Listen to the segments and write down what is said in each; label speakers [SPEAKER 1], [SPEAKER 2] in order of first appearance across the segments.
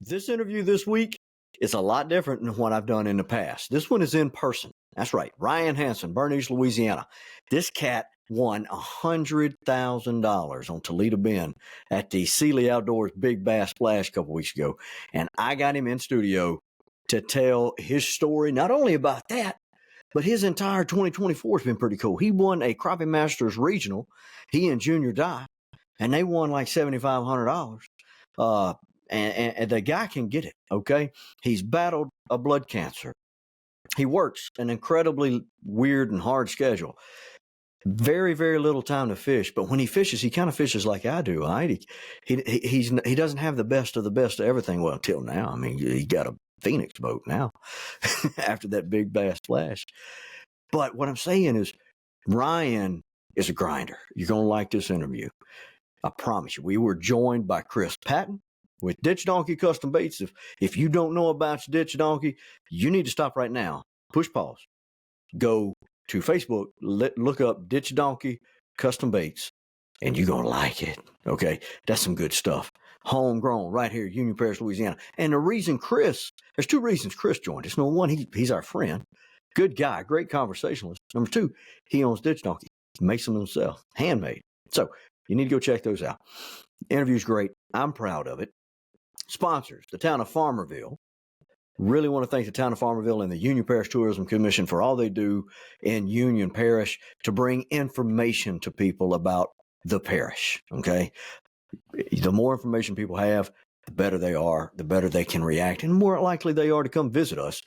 [SPEAKER 1] This interview this week is a lot different than what I've done in the past. This one is in person. That's right. Ryan Hanson, Bernice, Louisiana. This cat won $100,000 on Toledo Bend at the Cely Outdoors Big Bass Splash a couple weeks ago. And I got him in studio to tell his story, not only about that, but his entire 2024 has been pretty cool. He won a Crappie Masters Regional, he and Junior Dye, and they won like $7,500. And the guy can get it, okay? He's battled a blood cancer. He works an incredibly weird and hard schedule. Very, very little time to fish. But when he fishes, he kind of fishes like I do, right? He doesn't have the best of everything. Well, until now. I mean, he got a Phoenix boat now after that big bass splash. But what I'm saying is Ryan is a grinder. You're going to like this interview. I promise you. We were joined by Chris Patton with Ditch Donkey Custom Baits. If you don't know about Ditch Donkey, you need to stop right now. Push pause. Go to Facebook, look up Ditch Donkey Custom Baits, and you're going to like it. Okay? That's some good stuff. Homegrown right here, Union Parish, Louisiana. And the reason there's two reasons Chris joined us. Number one, he's our friend. Good guy, great conversationalist. Number two, he owns Ditch Donkey. He makes them himself, handmade. So you need to go check those out. Interview's great. I'm proud of it. Sponsors, the town of Farmerville. Really want to thank the town of Farmerville and the Union Parish Tourism Commission for all they do in Union Parish to bring information to people about the parish, okay? The more information people have, the better they are, the better they can react, and the more likely they are to come visit us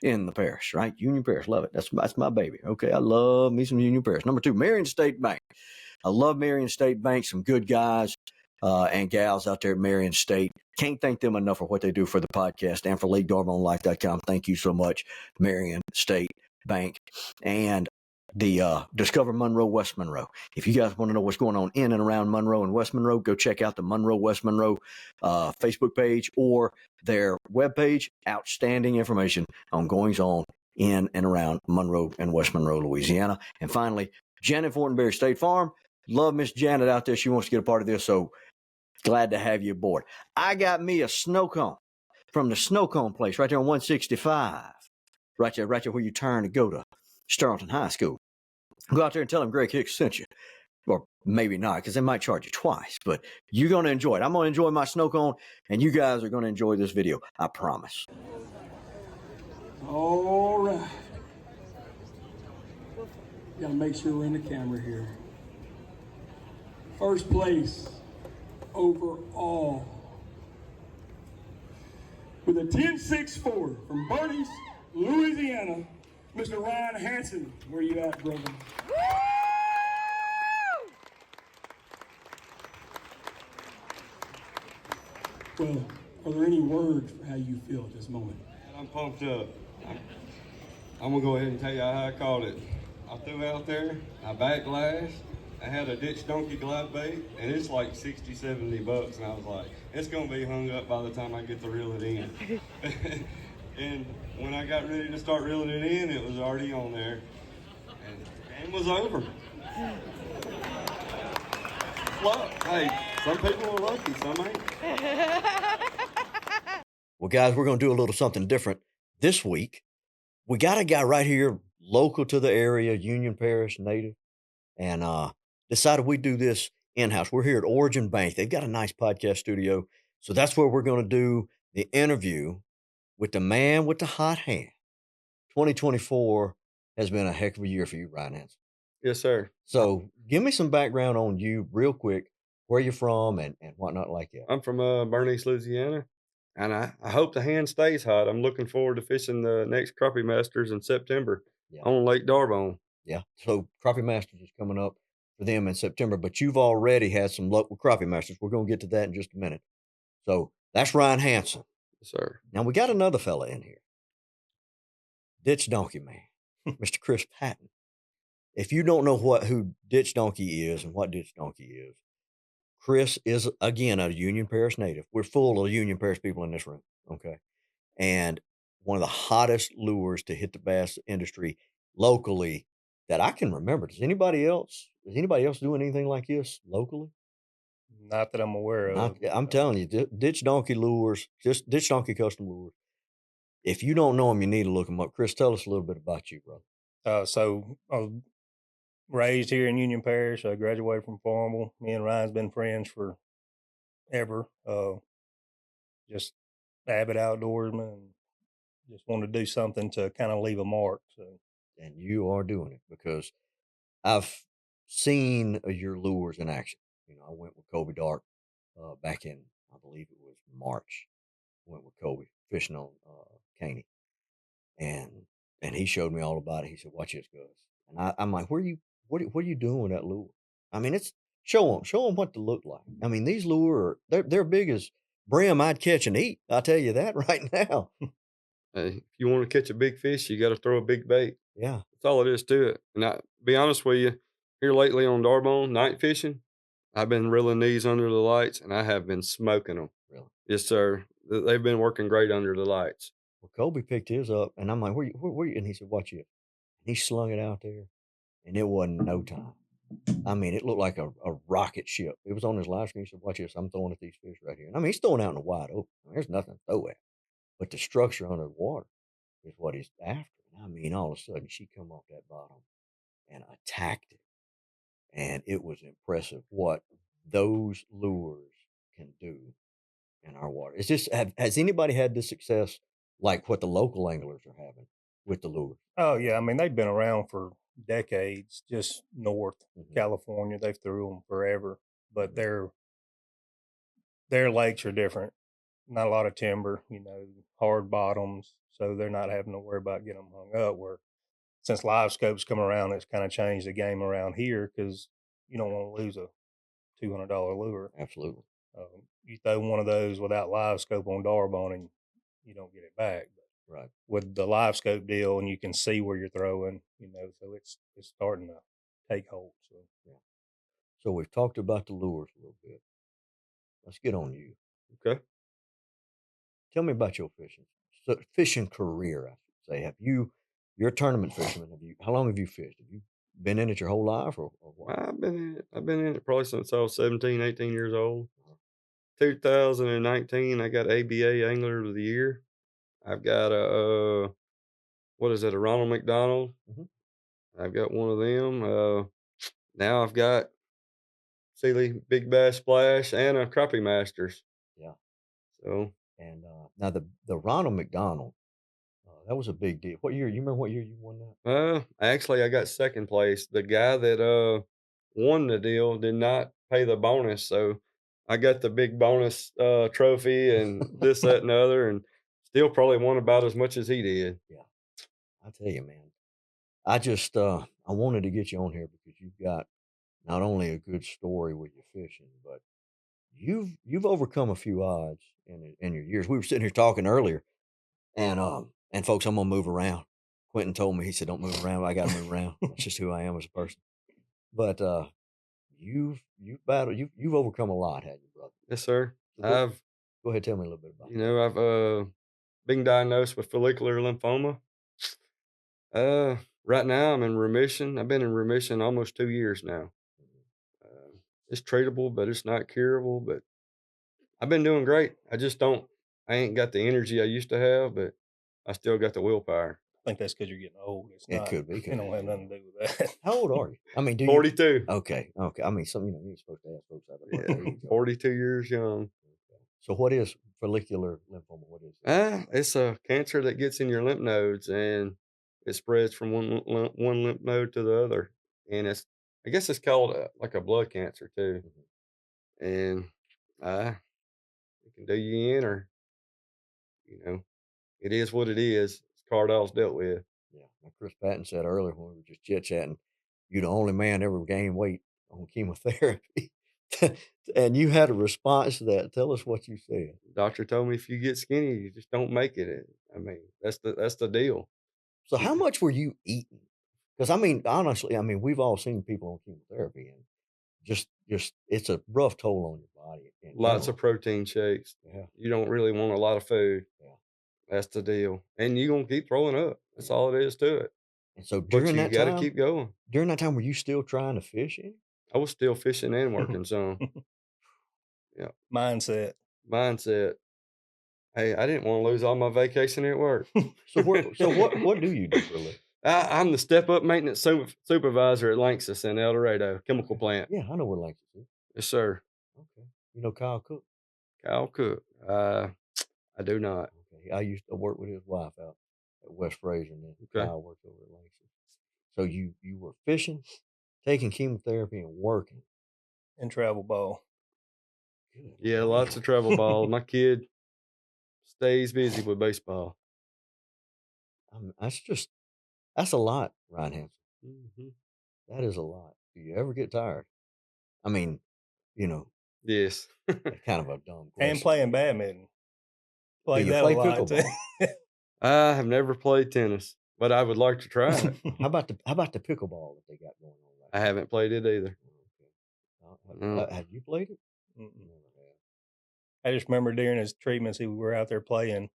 [SPEAKER 1] in the parish, right? Union Parish, love it. That's my baby, okay? I love me some Union Parish. Number two, Marion State Bank. I love Marion State Bank, some good guys and gals out there at Marion State. Can't thank them enough for what they do for the podcast and for LakeDarbyOnLife.com. Thank you so much, Marion State Bank. And the Discover Monroe, West Monroe. If you guys want to know what's going on in and around Monroe and West Monroe, go check out the Monroe, West Monroe Facebook page or their webpage. Outstanding information on goings on in and around Monroe and West Monroe, Louisiana. And finally, Janet Fortenberry State Farm. Love Miss Janet out there. She wants to get a part of this, so glad to have you aboard. I got me a snow cone from the snow cone place right there on 165. Right there where you turn to go to Sterlington High School. Go out there and tell them Greg Hicks sent you. Or maybe not, because they might charge you twice. But you're going to enjoy it. I'm going to enjoy my snow cone, and you guys are going to enjoy this video. I promise.
[SPEAKER 2] All right. Got to make sure we're in the camera here. First place overall with a 10.64 from Bernice, Louisiana, Mr. Ryan Hanson. Where you at, brother? Well, are there any words for how you feel at this moment?
[SPEAKER 3] I'm pumped up. I'm gonna go ahead and tell you how I caught it. I threw out there, I backlashed, I had a Ditch Donkey glide bait, and it's like 60, 70 bucks, and I was like, it's gonna be hung up by the time I get to reel it in. And when I got ready to start reeling it in, it was already on there, and the game was over. Luck. Hey, some people are lucky, some ain't.
[SPEAKER 1] Well, guys, we're going to do a little something different this week. We got a guy right here, local to the area, Union Parish native, and decided we'd do this in-house. We're here at Origin Bank. They've got a nice podcast studio, so that's where we're going to do the interview with the man with the hot hand. 2024 has been a heck of a year for you, Ryan Hanson.
[SPEAKER 3] Yes, sir.
[SPEAKER 1] So give me some background on you real quick, where you're from and whatnot like that.
[SPEAKER 3] I'm from Bernice, Louisiana, and I hope the hand stays hot. I'm looking forward to fishing the next Crappie Masters in September on Lake D'Arbonne.
[SPEAKER 1] Yeah, so Crappie Masters is coming up for them in September, but you've already had some luck with Crappie Masters. We're going to get to that in just a minute. So that's Ryan Hanson.
[SPEAKER 3] Yes, sir.
[SPEAKER 1] Now we got another fella in here. Ditch Donkey Man, Mr. Chris Patton. If you don't know who Ditch Donkey is and what Ditch Donkey is, Chris is, again, a Union Parish native. We're full of Union Parish people in this room, okay? And one of the hottest lures to hit the bass industry locally that I can remember. Does anybody else do anything like this locally?
[SPEAKER 4] Not that I'm aware of.
[SPEAKER 1] I'm telling you, ditch donkey lures, just ditch donkey custom lures. If you don't know them, you need to look them up. Chris, tell us a little bit about you, brother.
[SPEAKER 4] So I was raised here in Union Parish. I graduated from Farmville. Me and Ryan's been friends forever. Just avid outdoorsman, and just wanted to do something to kind of leave a mark. So,
[SPEAKER 1] and you are doing it because I've seen your lures in action. You know, I went with Kobe Dark back in, I believe it was March. Went with Kobe fishing on Caney, and he showed me all about it. He said, "Watch this, Gus." And I'm like, "What are you doing with that lure?" I mean, it's show them what to look like. I mean, these lure they're big as brim I'd catch and eat. I'll tell you that right now.
[SPEAKER 3] Hey, if you want to catch a big fish, you got to throw a big bait.
[SPEAKER 1] Yeah,
[SPEAKER 3] That's all it is to it. And I be honest with you, here lately on Darbone night fishing, I've been reeling these under the lights, and I have been smoking them.
[SPEAKER 1] really.
[SPEAKER 3] Yes, sir. They've been working great under the lights.
[SPEAKER 1] Well, Kobe picked his up, and I'm like, where you? And he said, "Watch it." And he slung it out there, and it wasn't no time. I mean, it looked like a rocket ship. It was on his live screen. He said, "Watch this. I'm throwing at these fish right here." And I mean, he's throwing out in the wide open. I mean, there's nothing to throw at. But the structure under the water is what he's after. And I mean, all of a sudden, she come off that bottom and attacked it. And it was impressive what those lures can do in our water. It's just, has anybody had this success like what the local anglers are having with the lures?
[SPEAKER 4] oh yeah, I mean they've been around for decades, just north
[SPEAKER 1] Mhm.
[SPEAKER 4] California. They've threw them forever, but
[SPEAKER 1] Mhm.
[SPEAKER 4] their lakes are different. Not a lot of timber, hard bottoms, so they're not having to worry about getting them hung up. Where since live scopes come around, it's kind of changed the game around here because you don't want to lose a $200 lure.
[SPEAKER 1] Absolutely.
[SPEAKER 4] You throw one of those without live scope on Darbone and you don't get it back. But
[SPEAKER 1] Right.
[SPEAKER 4] with the live scope deal, and you can see where you're throwing, so it's starting to take hold. So
[SPEAKER 1] Yeah. So we've talked about the lures a little bit. Let's get on you.
[SPEAKER 3] Okay.
[SPEAKER 1] Tell me about your fishing career, I should say. You're a tournament fisherman. How long have you fished? Have you been in it your whole life or what?
[SPEAKER 3] I've been in it probably since I was 17, 18 years old. 2019, I got ABA Angler of the Year. I've got what is it, a Ronald McDonald?
[SPEAKER 1] Mhm.
[SPEAKER 3] I've got one of them. Now I've got Cely Big Bass Splash and a Crappie Masters.
[SPEAKER 1] Yeah.
[SPEAKER 3] So,
[SPEAKER 1] And now the Ronald McDonald, that was a big deal. What year? You remember what year you won that?
[SPEAKER 3] actually, I got second place. The guy that won the deal did not pay the bonus, so I got the big bonus trophy and this, that, and the other, and still probably won about as much as he did.
[SPEAKER 1] Yeah. I tell you, man. I just I wanted to get you on here because you've got not only a good story with your fishing, but you've overcome a few odds in your years. We were sitting here talking earlier, and folks, I'm gonna move around. Quentin told me, he said, "Don't move around. I got to move around. That's just who I am as a person." But you've battled. You've overcome a lot, haven't you, brother?
[SPEAKER 3] Yes, sir.
[SPEAKER 1] So
[SPEAKER 3] I've
[SPEAKER 1] go ahead, tell me a little bit about
[SPEAKER 3] I've been diagnosed with follicular lymphoma. Right now I'm in remission. I've been in remission almost 2 years now. It's treatable, but it's not curable. But I've been doing great. I ain't got the energy I used to have, but I still got the willpower.
[SPEAKER 4] I think that's because you're getting old. It's
[SPEAKER 1] it. It
[SPEAKER 4] not.
[SPEAKER 1] could be.
[SPEAKER 4] It don't have nothing to do with that.
[SPEAKER 1] How old are you? I mean, do you?
[SPEAKER 3] 42.
[SPEAKER 1] Okay. I mean, some you're supposed to ask folks that.
[SPEAKER 3] Yeah, 42 years young.
[SPEAKER 1] So, what is follicular lymphoma? What is it?
[SPEAKER 3] It's a cancer that gets in your lymph nodes and it spreads from one lymph node to the other. And I guess it's called like a blood cancer too. And it can do you in, or you know, it is what it is. It's Cardall's dealt with.
[SPEAKER 1] Yeah. Now, Chris Patton said earlier when we were just chit chatting, you're the only man ever gained weight on chemotherapy. And you had a response to that. Tell us what you said.
[SPEAKER 3] Doctor told me if you get skinny, you just don't make it. I mean, that's the deal.
[SPEAKER 1] So, how much were you eating? Because, I mean, honestly, I mean, we've all seen people on chemotherapy and just it's a rough toll on your body.
[SPEAKER 3] Lots of protein shakes.
[SPEAKER 1] Yeah.
[SPEAKER 3] You don't really want a lot of food.
[SPEAKER 1] Yeah.
[SPEAKER 3] That's the deal. And you're gonna keep throwing up. That's all it is to it.
[SPEAKER 1] And so
[SPEAKER 3] But
[SPEAKER 1] during
[SPEAKER 3] you
[SPEAKER 1] that
[SPEAKER 3] gotta
[SPEAKER 1] time,
[SPEAKER 3] keep going.
[SPEAKER 1] were you still trying to fish any?
[SPEAKER 3] I was still fishing and working some. Yeah.
[SPEAKER 4] Mindset.
[SPEAKER 3] Hey, I didn't want to lose all my vacation at work.
[SPEAKER 1] So what do you do for a living?
[SPEAKER 3] I'm the step-up maintenance supervisor at Lanxess in El Dorado chemical plant.
[SPEAKER 1] Yeah, I know where Lancaster is.
[SPEAKER 3] Yes, sir.
[SPEAKER 1] Okay. You know Kyle Cook?
[SPEAKER 3] Kyle Cook. I do not.
[SPEAKER 1] Okay. I used to work with his wife out at West Fraser, and then
[SPEAKER 3] Okay.
[SPEAKER 1] Kyle worked over at Lancaster. So you were fishing, taking chemotherapy, and working.
[SPEAKER 4] And travel ball.
[SPEAKER 1] Good.
[SPEAKER 3] Yeah, lots of travel ball. My kid stays busy with baseball.
[SPEAKER 1] That's a lot, Ryan Hanson.
[SPEAKER 3] Mm-hmm.
[SPEAKER 1] That is a lot. Do you ever get tired? I mean,
[SPEAKER 3] Yes.
[SPEAKER 1] that's kind of a dumb question.
[SPEAKER 4] And playing badminton.
[SPEAKER 1] Do you
[SPEAKER 4] That
[SPEAKER 1] play
[SPEAKER 4] a lot too.
[SPEAKER 1] pickleball?
[SPEAKER 3] I have never played tennis, but I would like to try it.
[SPEAKER 1] How about the pickleball that they got going on right
[SPEAKER 3] I
[SPEAKER 1] now?
[SPEAKER 3] haven't played it either.
[SPEAKER 1] Okay.
[SPEAKER 3] No.
[SPEAKER 1] Have you played it?
[SPEAKER 4] Mm-mm.
[SPEAKER 1] Never have.
[SPEAKER 4] I just remember during his treatments, we were out there playing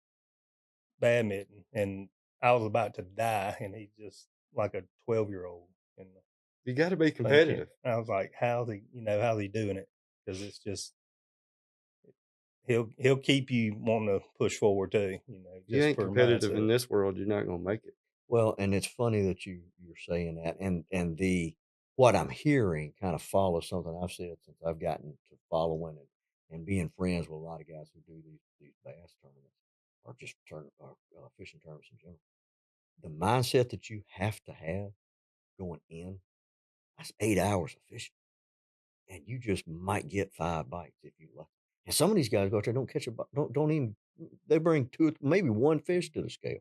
[SPEAKER 4] badminton, and I was about to die, and he just like a 12-year-old. And
[SPEAKER 3] You got to be competitive.
[SPEAKER 4] I was like, how's he doing it? Because it's just he'll keep you wanting to push forward too.
[SPEAKER 3] If
[SPEAKER 4] Just
[SPEAKER 3] you ain't
[SPEAKER 4] for
[SPEAKER 3] competitive in
[SPEAKER 4] mindset.
[SPEAKER 3] this world, you're not going to make it.
[SPEAKER 1] Well, and it's funny that you're saying that, and what I'm hearing kind of follows something I've said since I've gotten to following it and being friends with a lot of guys who do these bass tournaments or just fishing tournaments in general. The mindset that you have to have going in, that's 8 hours of fishing, and you just might get 5 bites if you lucky. And some of these guys go out there don't catch a don't even they bring two maybe one fish to the scale.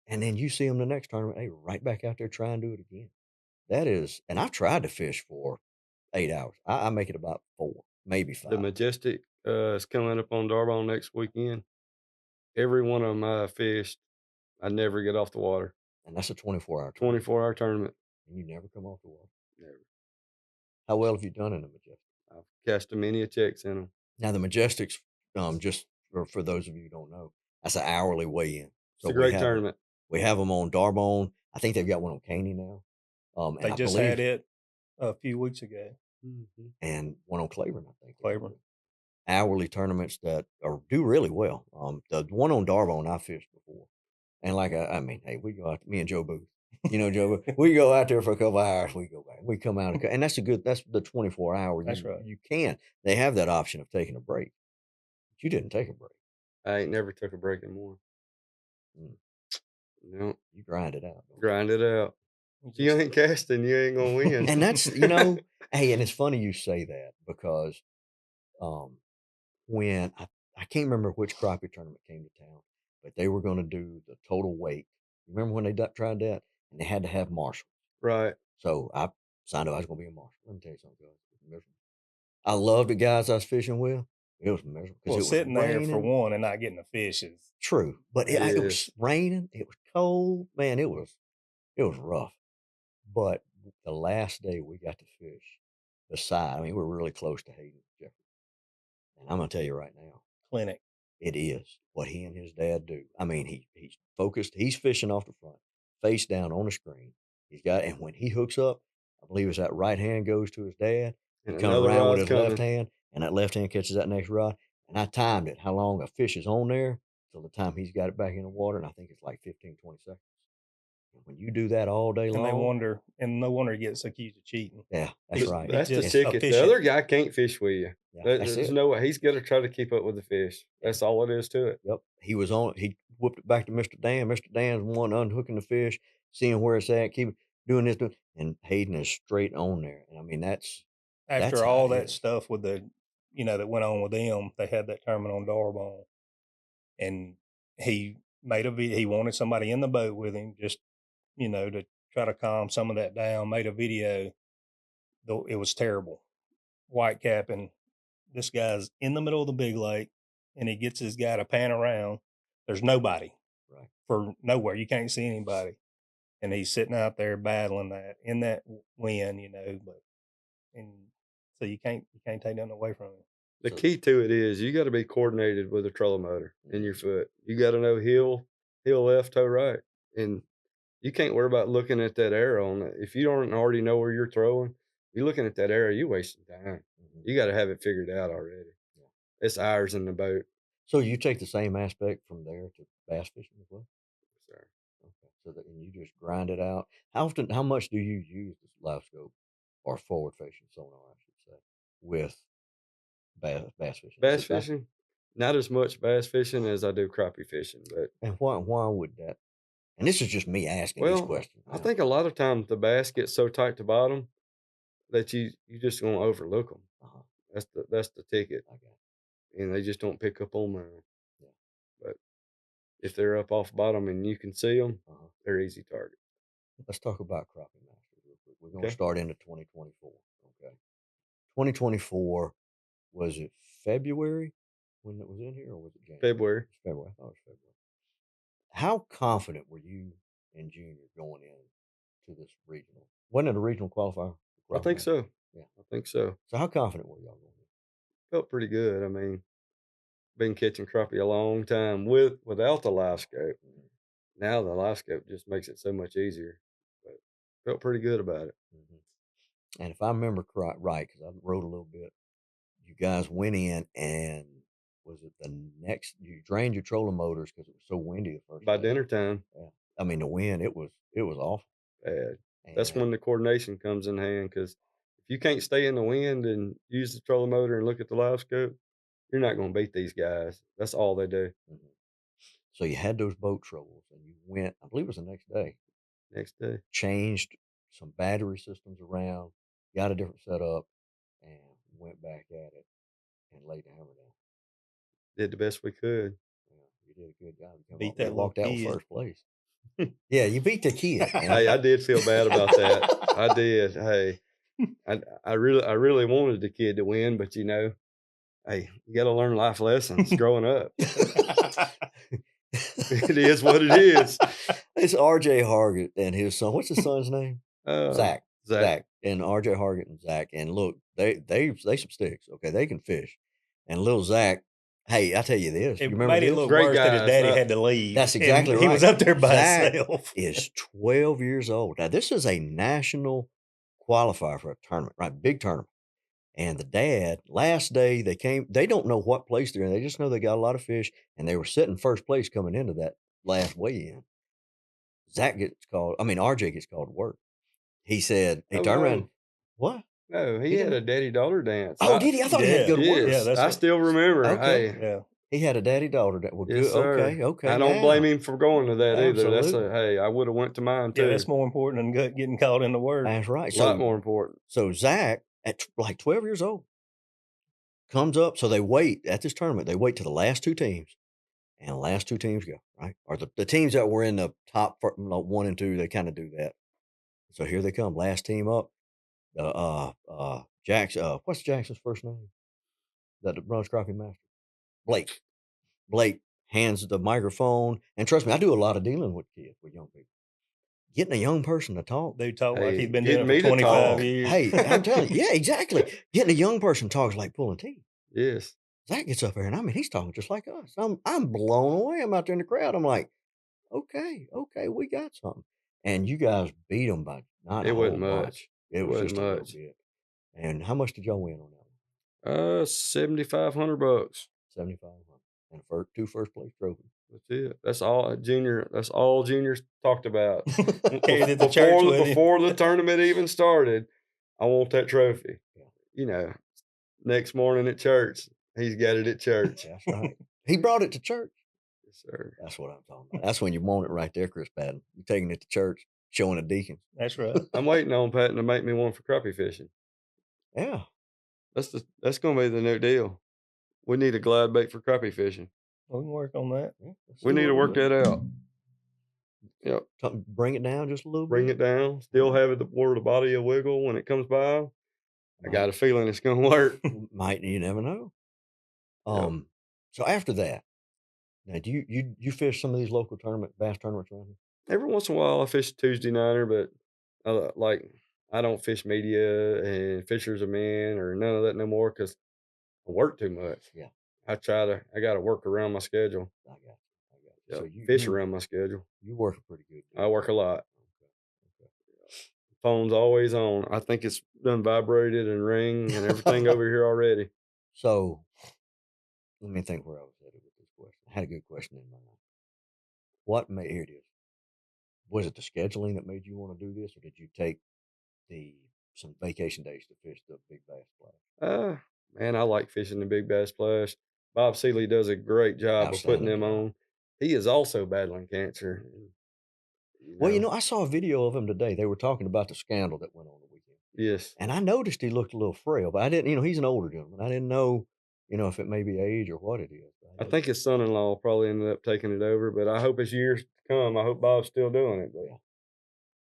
[SPEAKER 1] And then you see them the next tournament, hey, right back out there trying to do it again. That is, and I've tried to fish for 8 hours. I make it about 4, maybe 5.
[SPEAKER 3] The Majestic is coming up on Darbone next weekend. Every one of them I fished, I never get off the water.
[SPEAKER 1] And that's a 24-hour tournament.
[SPEAKER 3] 24-hour tournament.
[SPEAKER 1] And you never come off the water.
[SPEAKER 3] Never.
[SPEAKER 1] How well have you done in the Majestic?
[SPEAKER 3] I've cast a many checks in them.
[SPEAKER 1] Now, the Majestics, just for those of you who don't know, that's an hourly weigh-in.
[SPEAKER 3] So it's a great tournament.
[SPEAKER 1] We have them on Darbone. I think they've got one on Caney now.
[SPEAKER 4] They just had it a few weeks ago.
[SPEAKER 3] Mm-hmm.
[SPEAKER 1] And one on Claiborne, I think.
[SPEAKER 4] Claiborne.
[SPEAKER 1] Hourly tournaments that do really well. The one on Darbone I fished before. And hey, we go out, me and Joe Booth. Joe Booth, we go out there for a couple of hours, we go back. We come out, and that's the 24 hour.
[SPEAKER 4] That's right.
[SPEAKER 1] You can. They have that option of taking a break. But you didn't take a break.
[SPEAKER 3] I ain't never took a break anymore. No.
[SPEAKER 1] You grind it out.
[SPEAKER 3] Grind it out. You ain't casting, you ain't gonna win.
[SPEAKER 1] And that's, hey, and it's funny you say that because when I can't remember which crappie tournament came to town, but they were going to do the total weight. Remember when they tried that? And they had to have marshals.
[SPEAKER 3] Right.
[SPEAKER 1] So I signed up. I was going to be a marshal. Let me tell you something, guys. It was miserable. I loved the guys I was fishing with. It was miserable.
[SPEAKER 4] Well, sitting there for one and not getting a fish is
[SPEAKER 1] true. But it was raining. It was cold. Man, it was rough. But the last day we got to fish the side, we're really close to Hayden Jeffrey. And I'm going to tell you right now.
[SPEAKER 4] Clinic.
[SPEAKER 1] It is what he and his dad do. He's focused. He's fishing off the front, face down on the screen. And when he hooks up, I believe it's that right hand goes to his dad. He comes around with his left hand, and that left hand catches that next rod. And I timed it, how long a fish is on there till the time he's got it back in the water. And I think it's like 15, 20 seconds. And when you do that all day long.
[SPEAKER 4] And no wonder he gets accused of cheating.
[SPEAKER 1] Yeah, that's right.
[SPEAKER 3] That's the ticket. The other guy can't fish with you.
[SPEAKER 1] Yeah,
[SPEAKER 3] there's no way. He's got to try to keep up with the fish. That's all it is to it.
[SPEAKER 1] Yep. He whipped it back to Mr. Dan. Mr. Dan's one unhooking the fish, seeing where it's at, keep doing this, and Hayden is straight on there. And that's
[SPEAKER 4] after all that stuff with the, that went on with them, they had that tournament on Darbone, and he wanted somebody in the boat with him, just, to try to calm some of that down, made a video, though it was terrible. White capping. This guy's in the middle of the big lake, and he gets his guy to pan around. There's nobody.
[SPEAKER 1] Right.
[SPEAKER 4] For nowhere. You can't see anybody. And he's sitting out there battling that in that wind, so you can't take nothing away from him.
[SPEAKER 3] The key to it is you got to be coordinated with a trolling motor in your foot. You got to know heel left, toe right. And you can't worry about looking at that arrow on it. If you don't already know where you're throwing, you're looking at that arrow, you're wasting time. You got to have it figured out already. It's ours in the boat.
[SPEAKER 1] So you take the same aspect from there to bass fishing as well?
[SPEAKER 3] Sir.
[SPEAKER 1] Okay. So that and you just grind it out. How much do you use this live scope or forward facing sonar, I should say, with bass fishing?
[SPEAKER 3] Bass fishing, not as much bass fishing as I do crappie fishing, but
[SPEAKER 1] And why would that? And this is just me asking these questions.
[SPEAKER 3] I think a lot of times the bass get so tight to bottom that you just gonna overlook them. That's the ticket,
[SPEAKER 1] I got
[SPEAKER 3] and they just don't pick up on there.
[SPEAKER 1] Yeah.
[SPEAKER 3] But if they're up off bottom and you can see them, they're easy target.
[SPEAKER 1] Let's talk about Crappie Masters real quick. We're going to
[SPEAKER 3] Okay.
[SPEAKER 1] start into 2024. Okay. 2024, was it February when it was in here, or was it January?
[SPEAKER 3] February.
[SPEAKER 1] It's February. I thought it was February. How confident were you and Junior going in to this regional? Wasn't it a regional qualifier?
[SPEAKER 3] I think so.
[SPEAKER 1] Yeah.
[SPEAKER 3] I think so.
[SPEAKER 1] So how confident were y'all going in?
[SPEAKER 3] Felt pretty good. I mean, been catching crappie a long time without the live scope. Now the live scope just makes it so much easier. But felt pretty good about it.
[SPEAKER 1] And if I remember right, because I wrote a little bit, you guys went in and was it the next? You drained your trolling motors because it was so windy the first
[SPEAKER 3] By
[SPEAKER 1] day.
[SPEAKER 3] dinner time.
[SPEAKER 1] Yeah, I mean the wind. It was awful.
[SPEAKER 3] Bad. That's when the coordination comes in hand, because if you can't stay in the wind and use the trolling motor and look at the live scope, you're not going to beat these guys. That's all they do.
[SPEAKER 1] So you had those boat trolls, and you went. I believe it was the next day.
[SPEAKER 3] Next day,
[SPEAKER 1] changed some battery systems around, got a different setup, and went back at it and laid the hammer down.
[SPEAKER 3] did the best we could.
[SPEAKER 1] Yeah, you did a good job.
[SPEAKER 4] Beat that
[SPEAKER 1] walked out
[SPEAKER 4] kid.
[SPEAKER 1] first place. Yeah, you beat the kid.
[SPEAKER 3] Hey, I did feel bad about that. I did. Hey, I really wanted the kid to win, but hey, you got to learn life lessons growing up. It is what it is.
[SPEAKER 1] It's R.J. Hargett and his son. What's his son's name? Zach. And R.J. Hargett and Zach. And look, they some sticks. Okay, they can fish. And little Zach, hey, I tell you this.
[SPEAKER 4] It
[SPEAKER 1] you remember
[SPEAKER 4] made it
[SPEAKER 1] this?
[SPEAKER 4] look
[SPEAKER 3] Great
[SPEAKER 4] worse that his
[SPEAKER 3] guys,
[SPEAKER 4] daddy had to leave.
[SPEAKER 1] That's exactly right.
[SPEAKER 4] He was up there by
[SPEAKER 1] Zach
[SPEAKER 4] himself.
[SPEAKER 1] is 12 years old. Now, this is a national qualifier for a tournament, right? Big tournament. And the dad, last day they don't know what place they're in. They just know they got a lot of fish, and they were sitting first place coming into that last weigh-in. RJ gets called to work. He said, he turned around. What?
[SPEAKER 3] No, he had a daddy-daughter dance.
[SPEAKER 1] Oh, did he? I thought he had to go to work.
[SPEAKER 3] Yes, I still remember.
[SPEAKER 1] Okay.
[SPEAKER 3] Hey,
[SPEAKER 4] Yeah.
[SPEAKER 1] He had a daddy-daughter dance. Well,
[SPEAKER 3] yes,
[SPEAKER 1] good.
[SPEAKER 3] sir.
[SPEAKER 1] Okay.
[SPEAKER 3] I don't blame him for going to that either.
[SPEAKER 1] Absolutely.
[SPEAKER 3] Hey, I would have went to mine too.
[SPEAKER 4] Yeah, that's more important than getting caught in the work.
[SPEAKER 1] That's right.
[SPEAKER 3] A lot more important.
[SPEAKER 1] So Zach, at like 12 years old, comes up. So they wait at this tournament. They wait till the last two teams, and the last two teams go, right? Or the teams that were in the top 1 and 2, they kind of do that. So here they come. Last team up. Jackson. What's Jackson's first name? That runs Crappie Master. Blake. Blake hands the microphone, and trust me, I do a lot of dealing with kids, with young people. Getting a young person to talk.
[SPEAKER 4] They talk like
[SPEAKER 3] Hey,
[SPEAKER 4] he's been
[SPEAKER 3] getting
[SPEAKER 4] doing it
[SPEAKER 3] me
[SPEAKER 4] for
[SPEAKER 3] to
[SPEAKER 4] 25
[SPEAKER 3] talk.
[SPEAKER 4] years.
[SPEAKER 1] Hey, I'm telling you, yeah, exactly. Getting a young person talks like pulling teeth.
[SPEAKER 3] Yes.
[SPEAKER 1] Zach gets up there, and he's talking just like us. I'm blown away. I'm out there in the crowd. I'm like, okay, we got something. And you guys beat them by not a whole much. It was just a little bit. And how much did y'all win on that one?
[SPEAKER 3] $7,500.
[SPEAKER 1] $7,500. And two first place trophies.
[SPEAKER 3] That's it. That's all Junior's talked about.
[SPEAKER 4] Carried it to church with him.
[SPEAKER 3] Before the tournament even started, I want that trophy.
[SPEAKER 1] Yeah.
[SPEAKER 3] Next morning at church, he's got it at church.
[SPEAKER 1] That's right. He brought it to church.
[SPEAKER 3] Yes, sir.
[SPEAKER 1] That's what I'm talking about. That's when you want it right there, Chris Patton. You're taking it to church, showing a deacon.
[SPEAKER 4] That's right.
[SPEAKER 3] I'm waiting on Patton to make me one for crappie fishing.
[SPEAKER 1] Yeah.
[SPEAKER 3] That's going to be the new deal. We need a glide bait for crappie fishing.
[SPEAKER 4] We can work on that.
[SPEAKER 1] Yeah,
[SPEAKER 3] We need to work that out. Yep.
[SPEAKER 1] Bring it down just a little
[SPEAKER 3] Bring
[SPEAKER 1] bit.
[SPEAKER 3] it down. Still have it where the body will wiggle when it comes by. I got a feeling it's going to work.
[SPEAKER 1] You never know.
[SPEAKER 3] Yep.
[SPEAKER 1] So after that, now do you fish some of these local bass tournaments around here?
[SPEAKER 3] Every once in a while, I fish a Tuesday nighter, but I don't fish media and Fishers of Men or none of that no more because I work too much.
[SPEAKER 1] Yeah.
[SPEAKER 3] I got to work around my schedule.
[SPEAKER 1] I got you.
[SPEAKER 3] Yep.
[SPEAKER 1] So you
[SPEAKER 3] fish around my schedule.
[SPEAKER 1] You work pretty good.
[SPEAKER 3] I work a lot.
[SPEAKER 1] Okay.
[SPEAKER 3] Phone's always on. I think it's done vibrated and ring and everything over here already.
[SPEAKER 1] So let me think where I was headed with this question. I had a good question in mind. What made here it is? Was it the scheduling that made you want to do this, or did you take some vacation days to fish the big bass splash?
[SPEAKER 3] Man, I like fishing the big bass splash. Bob Cely does a great job of putting
[SPEAKER 1] Outstanding
[SPEAKER 3] them
[SPEAKER 1] job.
[SPEAKER 3] on. He is also battling cancer.
[SPEAKER 1] Well, I saw a video of him today. They were talking about the scandal that went on the weekend.
[SPEAKER 3] Yes.
[SPEAKER 1] And I noticed he looked a little frail, but I didn't, he's an older gentleman. I didn't know, if it may be age or what it is.
[SPEAKER 3] I think his son-in-law probably ended up taking it over, but I hope as years to come, I hope Bob's still doing it. But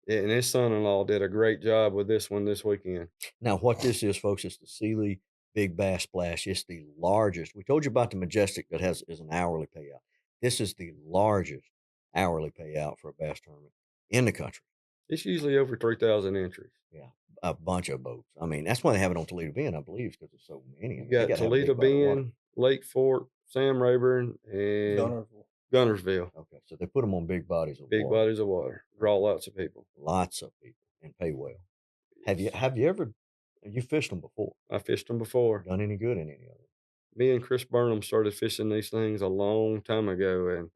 [SPEAKER 3] yeah, and his son-in-law did a great job with this one this weekend.
[SPEAKER 1] Now, what this is, folks, is the Cely Big Bass Splash. It's the largest. We told you about the Majestic that is an hourly payout. This is the largest hourly payout for a bass tournament in the country.
[SPEAKER 3] It's usually over 3,000 entries.
[SPEAKER 1] Yeah, a bunch of boats. I mean, that's why they have it on Toledo Bend, I believe, because there's so many.
[SPEAKER 3] You got Toledo Bend, Lake Fork, Sam Rayburn, and Gunnersville.
[SPEAKER 1] Okay, so they put them on big bodies of water.
[SPEAKER 3] Big bodies of water. Draw lots of people.
[SPEAKER 1] Lots of people, and pay well. Yes. Have you fished them before?
[SPEAKER 3] I fished them before.
[SPEAKER 1] Done any good in any of them?
[SPEAKER 3] Me and Chris Burnham started fishing these things a long time ago, and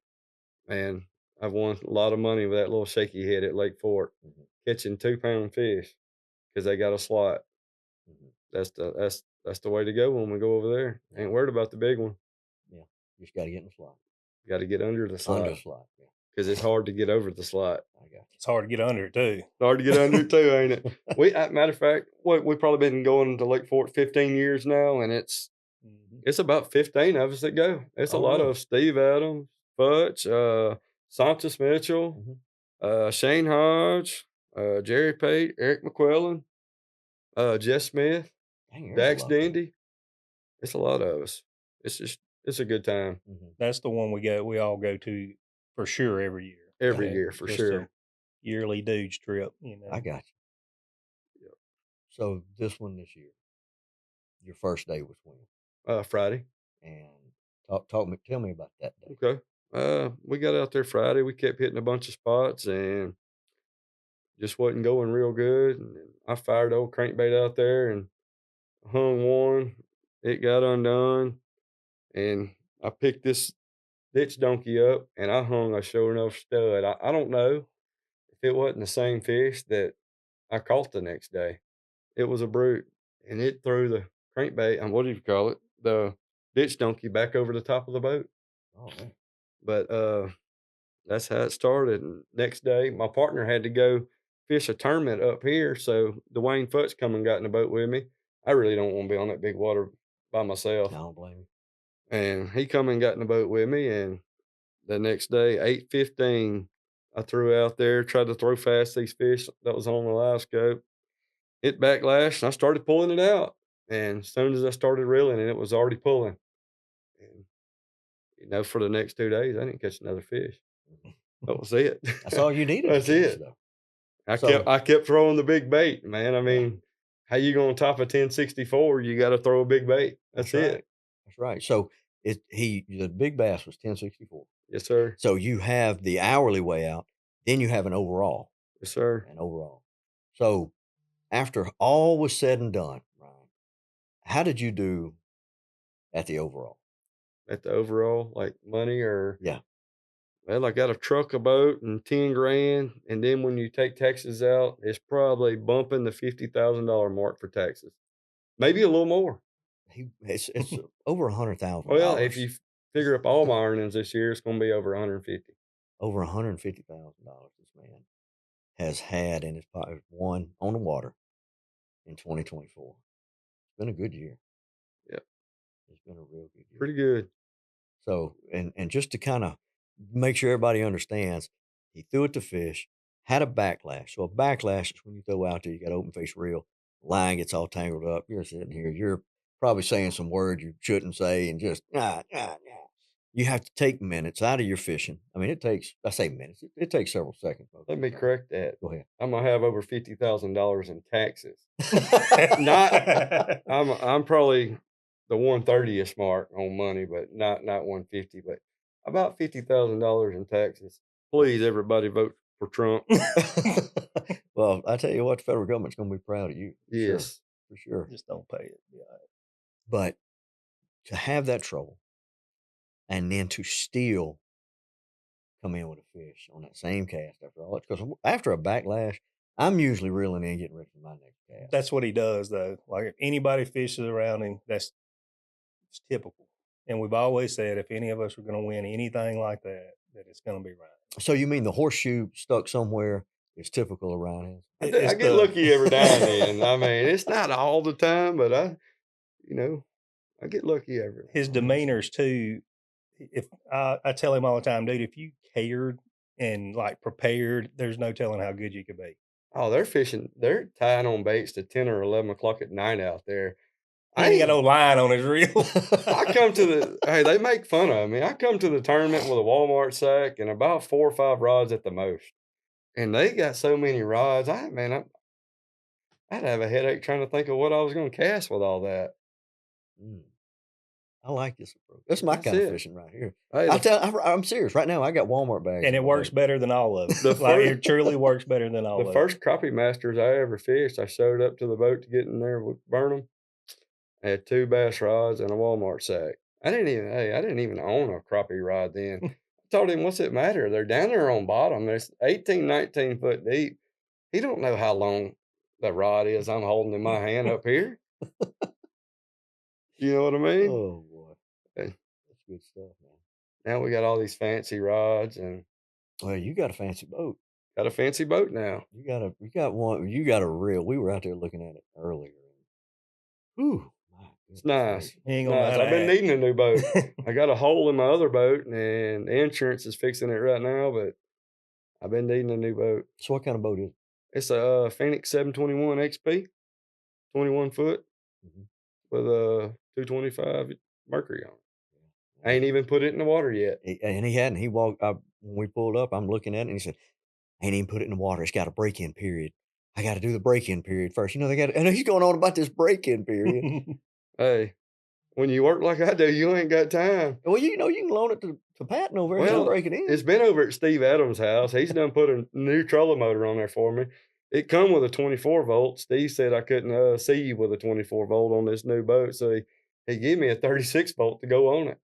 [SPEAKER 3] man, I've won a lot of money with that little shaky head at Lake Fork, catching 2-pound fish because they got a slot. That's the way to go when we go over there. Ain't worried about the big one.
[SPEAKER 1] Yeah, you just got to get in the slot.
[SPEAKER 3] Got to get under the slot.
[SPEAKER 1] Under the slot, yeah.
[SPEAKER 3] Because it's hard to get over the slot.
[SPEAKER 1] I got you.
[SPEAKER 4] It's hard to get under it too.
[SPEAKER 3] It's hard to get under it too, ain't it? Matter of fact, we probably been going to Lake Fork 15 years now, and it's about 15 of us that go. It's a lot of Steve Adams, Butch, Santos Mitchell, Shane Hodge, Jerry Pate, Eric McQuillan, Jess Smith, Dax Dendy. It's a lot of us. It's a good time.
[SPEAKER 4] That's the one we all go to for sure every year.
[SPEAKER 3] Every year for sure.
[SPEAKER 4] Yearly dudes trip,
[SPEAKER 1] I got you. Yep. So this one this year, your first day was when?
[SPEAKER 3] Friday.
[SPEAKER 1] And tell me about that day.
[SPEAKER 3] Okay. We got out there Friday. We kept hitting a bunch of spots and just wasn't going real good. And I fired old crankbait out there and hung one. It got undone, and I picked this ditch donkey up, and I hung a sure enough stud. I don't know if it wasn't the same fish that I caught the next day. It was a brute, and it threw the crankbait, and what do you call it? The ditch donkey back over the top of the boat.
[SPEAKER 1] Oh, man.
[SPEAKER 3] But that's how it started. And next day, my partner had to go fish a tournament up here, so Dwayne Futch come and got in the boat with me. I really don't want to be on that big water by myself.
[SPEAKER 1] I don't blame you.
[SPEAKER 3] And he come and got in the boat with me, and the next day, 8:15, I threw out there, tried to throw fast these fish that was on the live scope. It backlashed, and I started pulling it out. And as soon as I started reeling, and it was already pulling. And, for the next 2 days, I didn't catch another fish. That was it.
[SPEAKER 1] That's all you needed.
[SPEAKER 3] That's it. I kept throwing the big bait, man. I mean, how you gonna top a 1064? You got to throw a big bait. That's it.
[SPEAKER 1] Right. That's right. So the big bass was 1064.
[SPEAKER 3] Yes, sir.
[SPEAKER 1] So you have the hourly way out, then you have an overall.
[SPEAKER 3] Yes, sir.
[SPEAKER 1] An overall. So after all was said and done, Ryan, how did you do at the overall?
[SPEAKER 3] At the overall, like money or?
[SPEAKER 1] Yeah.
[SPEAKER 3] Well, I got a truck, a boat, and 10 grand. And then when you take taxes out, it's probably bumping the $50,000 mark for taxes. Maybe a little more.
[SPEAKER 1] It's over $100,000.
[SPEAKER 3] Well, if you figure up all my earnings this year, it's going to be over $150,000.
[SPEAKER 1] Over $150,000 this man has had in his pocket, won on the water in 2024. It's been a good year.
[SPEAKER 3] Yep.
[SPEAKER 1] It's been a real good year.
[SPEAKER 3] Pretty good.
[SPEAKER 1] So, and just to kind of make sure everybody understands, he threw it to fish, had a backlash. So a backlash is when you throw out there, you got open face reel, line gets all tangled up. You're sitting here, you're probably saying some words you shouldn't say, and just You have to take minutes out of your fishing. I mean, I say minutes, it takes several seconds. Folks.
[SPEAKER 3] Let me correct that.
[SPEAKER 1] Go ahead.
[SPEAKER 3] I'm gonna have over $50,000 in taxes. I'm probably the 130th mark on money, but not 150, but about $50,000 in taxes. Please, everybody vote for Trump.
[SPEAKER 1] Well, I tell you what, the federal government's going to be proud of you.
[SPEAKER 3] Yes,
[SPEAKER 1] for sure.
[SPEAKER 4] Just don't pay it. Yeah.
[SPEAKER 1] But to have that trouble, and then to still come in with a fish on that same cast after all. Because after a backlash, I'm usually reeling in, getting ready for my next cast.
[SPEAKER 4] That's what he does, though. Like if anybody fishes around him, it's typical. And we've always said if any of us are going to win anything like that, that it's going to be Ryan.
[SPEAKER 1] So you mean the horseshoe stuck somewhere is typical of Ryan Hanson?
[SPEAKER 3] I get lucky every now and then. I mean, it's not all the time, but I get lucky every.
[SPEAKER 4] His demeanors too. If I tell him all the time, dude, if you cared and like prepared, there's no telling how good you could be.
[SPEAKER 3] Oh, they're fishing. They're tying on baits to 10 or 11 o'clock at night out there.
[SPEAKER 4] He ain't got no line on his reel.
[SPEAKER 3] I come to they make fun of me. I come to the tournament with a Walmart sack and about 4 or 5 rods at the most. And they got so many rods. I'd have a headache trying to think of what I was going to cast with all that.
[SPEAKER 1] I like this approach. That's my kind of fishing right here.
[SPEAKER 3] Hey,
[SPEAKER 1] I'm serious. Right now, I got Walmart bags.
[SPEAKER 4] And it works better than all of them. It truly works better than all of them.
[SPEAKER 3] The first crappie masters I ever fished, I showed up to the boat to get in there with Burnham. I had 2 bass rods and a Walmart sack. I didn't even own a crappie rod then. I told him, what's it matter? They're down there on bottom. There's 18, 19 foot deep. He don't know how long the rod is I'm holding in my hand up here. You know what I mean?
[SPEAKER 1] Oh, boy. That's good stuff, man.
[SPEAKER 3] Now we got all these fancy rods and.
[SPEAKER 1] Well, you got a fancy boat.
[SPEAKER 3] Got a fancy boat now.
[SPEAKER 1] You got a reel. We were out there looking at it earlier. Whew.
[SPEAKER 3] It's nice.
[SPEAKER 4] Nice.
[SPEAKER 3] I've been needing a new boat. I got a hole in my other boat, and the insurance is fixing it right now, but I've been needing a new boat.
[SPEAKER 1] So what kind of boat is it?
[SPEAKER 3] It's a Phoenix 721 XP, 21 foot, with a 225 Mercury on it. I ain't even put it in the water yet.
[SPEAKER 1] And he hadn't. He walked up when we pulled up. I'm looking at it, and he said, I ain't even put it in the water. It's got a break-in period. I got to do the break-in period first. And he's going on about this break-in period.
[SPEAKER 3] Hey, when you work like I do, you ain't got time.
[SPEAKER 1] Well, you can loan it to Patton over there and break it in.
[SPEAKER 3] It's been over at Steve Adams' house. He's done put a new trolling motor on there for me. It come with a 24 volt. Steve said I couldn't see you with a 24 volt on this new boat, so he gave me a 36 volt to go on it.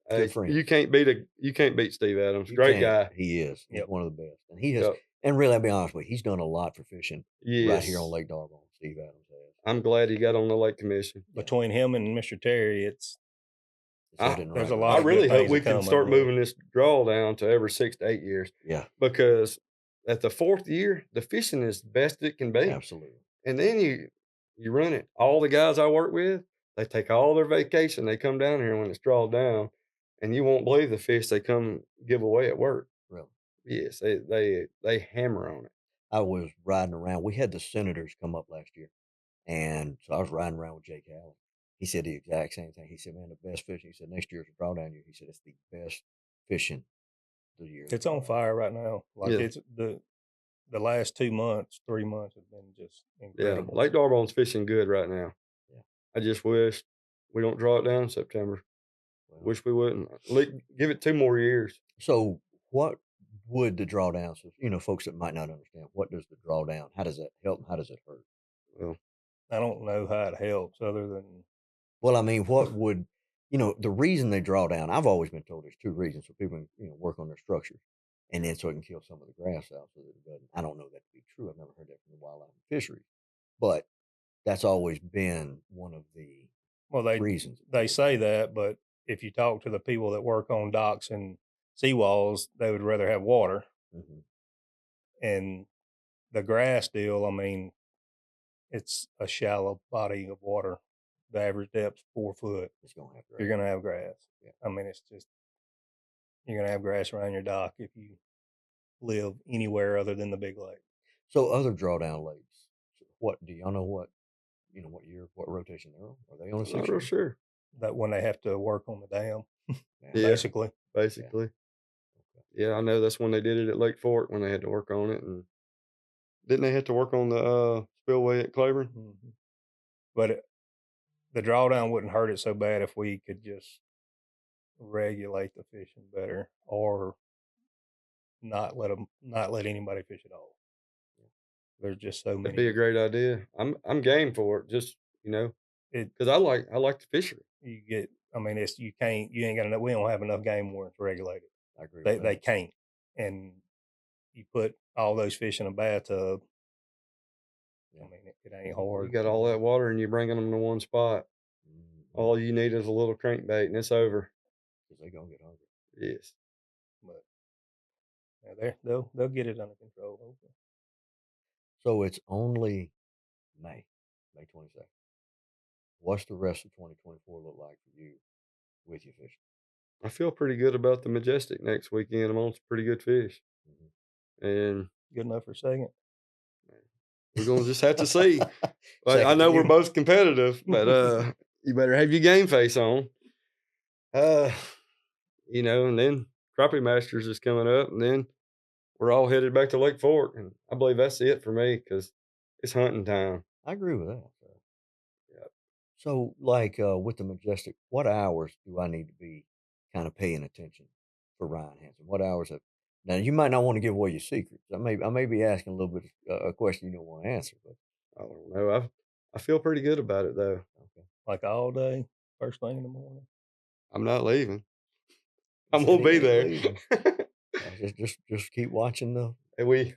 [SPEAKER 1] Good friend.
[SPEAKER 3] You can't beat Steve Adams. Great guy.
[SPEAKER 1] He is. He's one of the best, and he has. And really, I'll be honest with you, he's done a lot for fishing right here on Lake D'Arbonne. Steve Adams has.
[SPEAKER 3] I'm glad he got on the Lake Commission.
[SPEAKER 4] Between him and Mr. Terry, there's a lot.
[SPEAKER 3] I really hope we can start moving this draw down to every 6 to 8 years.
[SPEAKER 1] Yeah.
[SPEAKER 3] Because at the 4th year, the fishing is the best it can be.
[SPEAKER 1] Absolutely.
[SPEAKER 3] And then you run it. All the guys I work with, they take all their vacation. They come down here when it's drawed down, and you won't believe the fish they come give away at work.
[SPEAKER 1] Really?
[SPEAKER 3] Yes, they hammer on it.
[SPEAKER 1] I was riding around. We had the Senators come up last year, and so I was riding around with Jake Allen. He said the exact same thing. He said, man, the best fishing. He said, next year's a drawdown year. He said, it's the best fishing of the year.
[SPEAKER 4] It's on fire right now. It's the last 2 months, 3 months have been just incredible.
[SPEAKER 3] Yeah, Lake D'Arbonne's fishing good right now.
[SPEAKER 1] Yeah.
[SPEAKER 3] I just wish we don't draw it down in September. Wish we wouldn't. Give it 2 more years.
[SPEAKER 1] So what would the drawdown, so, folks that might not understand, what does the drawdown, how does that help and how does it hurt?
[SPEAKER 3] Well,
[SPEAKER 4] I don't know how it helps other than.
[SPEAKER 1] Well, I mean, what would, the reason they draw down, I've always been told there's 2 reasons. So people can, work on their structures, and then so it can kill some of the grass out so that it doesn't. I don't know that to be true. I've never heard that from the wildlife and fisheries, but that's always been one of the reasons.
[SPEAKER 4] They say that, but if you talk to the people that work on docks and seawalls, they would rather have water.
[SPEAKER 1] Mm-hmm.
[SPEAKER 4] And the grass deal, I mean, it's a shallow body of water. The average depth's 4 foot.
[SPEAKER 1] It's gonna have grass.
[SPEAKER 4] You're going to have grass.
[SPEAKER 1] Yeah.
[SPEAKER 4] I mean, it's just, you're going to have grass around your dock if you live anywhere other than the big lake.
[SPEAKER 1] So other drawdown lakes, what do y'all know? What rotation they're on? Are they on a 6 year?
[SPEAKER 3] Sure.
[SPEAKER 4] That when they have to work on the dam,
[SPEAKER 3] Yeah.
[SPEAKER 4] basically.
[SPEAKER 3] Yeah, I know that's when they did it at Lake Fork when they had to work on it, and didn't they have to work on the spillway at Claiborne?
[SPEAKER 4] Mm-hmm. But the drawdown wouldn't hurt it so bad if we could just regulate the fishing better, or not let anybody fish at all. There's just so many.
[SPEAKER 3] That'd be a great idea. I'm game for it. Just because I like the fishery.
[SPEAKER 4] You get I mean, you ain't got enough. We don't have enough game wardens to regulate it.
[SPEAKER 1] I agree.
[SPEAKER 4] They can't. And you put all those fish in a bathtub. I mean, it ain't hard.
[SPEAKER 3] You got all that water and you're bringing them to one spot. Mm-hmm. All you need is a little crankbait and it's over.
[SPEAKER 1] Because they're going to get hungry.
[SPEAKER 3] Yes.
[SPEAKER 4] But they'll get it under control. Hopefully.
[SPEAKER 1] So it's only May 22nd. What's the rest of 2024 look like for you with your fishing?
[SPEAKER 3] I feel pretty good about the Majestic next weekend. I'm on some pretty good fish. Mm-hmm. And
[SPEAKER 4] good enough for second.
[SPEAKER 3] We're going to just have to see. I know we're both competitive, but you better have your game face on. You know, and then Crappie Masters is coming up, and then we're all headed back to Lake Fork, and I believe that's it for me because it's hunting time.
[SPEAKER 1] I agree with that. Yeah. So, like with the Majestic, what hours do I need to be kind of paying attention for Ryan Hanson? What hours have now? You might not want to give away your secrets. I may be asking a little bit a question you don't want to answer, but
[SPEAKER 3] I don't know. I feel pretty good about it though.
[SPEAKER 4] Okay. Like all day, first thing in the morning.
[SPEAKER 3] I'm not leaving. I'm gonna be there.
[SPEAKER 1] just keep watching though.
[SPEAKER 3] We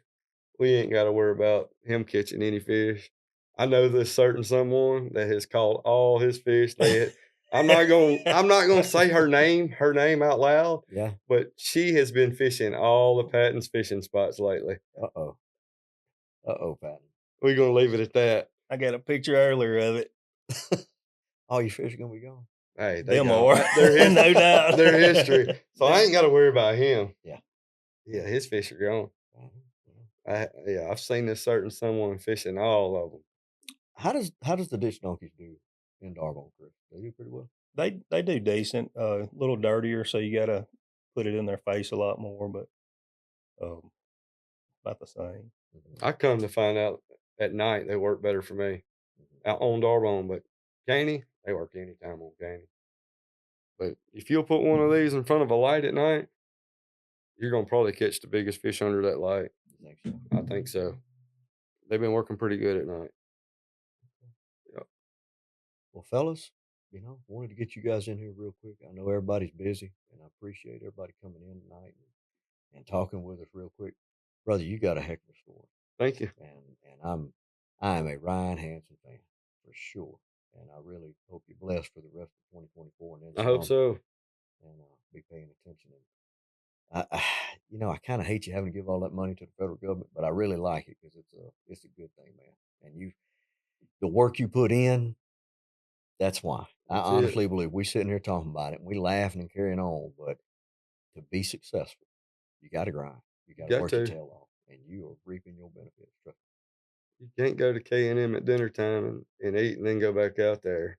[SPEAKER 3] ain't got to worry about him catching any fish. I know this certain someone that has caught all his fish. I'm not gonna say her name out loud.
[SPEAKER 1] Yeah.
[SPEAKER 3] But she has been fishing all of Patton's fishing spots lately.
[SPEAKER 1] Uh-oh, Patton.
[SPEAKER 3] We're gonna leave it at that.
[SPEAKER 4] I got a picture earlier of it.
[SPEAKER 1] All your fish are gonna be gone.
[SPEAKER 3] Hey,
[SPEAKER 4] them are.
[SPEAKER 3] No doubt. Their history. So I ain't got to worry about him.
[SPEAKER 1] Yeah.
[SPEAKER 3] Yeah, his fish are gone. I've seen this certain someone fishing all of them.
[SPEAKER 1] How does the ditch donkeys do in D'Arbonne Creek? They do pretty well.
[SPEAKER 4] They do decent. A little dirtier, so you got to put it in their face a lot more, but about the same.
[SPEAKER 3] I come to find out at night they work better for me out on D'Arbonne, but Caney, they work anytime on Caney. But if you'll put one of these in front of a light at night, you're gonna probably catch the biggest fish under that light.
[SPEAKER 1] You think so?
[SPEAKER 3] I think so. They've been working pretty good at night. Yep.
[SPEAKER 1] Well, fellas, wanted to get you guys in here real quick. I know everybody's busy, and I appreciate everybody coming in tonight and talking with us real quick. Brother, you got a heck of a story.
[SPEAKER 3] Thank you.
[SPEAKER 1] And I am a Ryan Hanson fan for sure, and I really hope you're blessed for the rest of 2024. And then
[SPEAKER 3] I hope so.
[SPEAKER 1] And be paying attention. And I kind of hate you having to give all that money to the federal government, but I really like it because it's a good thing, man. And the work you put in, that's why. I honestly believe we sitting here talking about it and we laughing and carrying on, but to be successful, you got to grind. You got to work your tail off, and you are reaping your benefits. Trust me.
[SPEAKER 3] You can't go to K&M at dinner time and eat and then go back out there.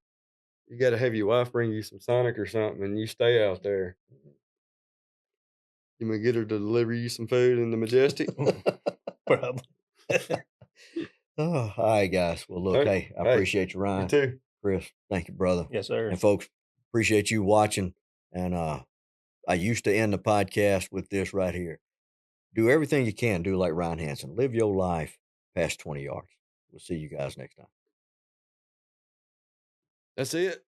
[SPEAKER 3] You got to have your wife bring you some Sonic or something, and you stay out there. Mm-hmm. You may get her to deliver you some food in the Majestic.
[SPEAKER 4] Probably.
[SPEAKER 1] All right, guys. Well, look, hey, I appreciate you, Ryan.
[SPEAKER 3] You too.
[SPEAKER 1] Chris, thank you, brother.
[SPEAKER 4] Yes, sir.
[SPEAKER 1] And folks, appreciate you watching. And I used to end the podcast with this right here. Do everything you can. Do like Ryan Hanson. Live your life past 20 yards. We'll see you guys next time.
[SPEAKER 3] That's it.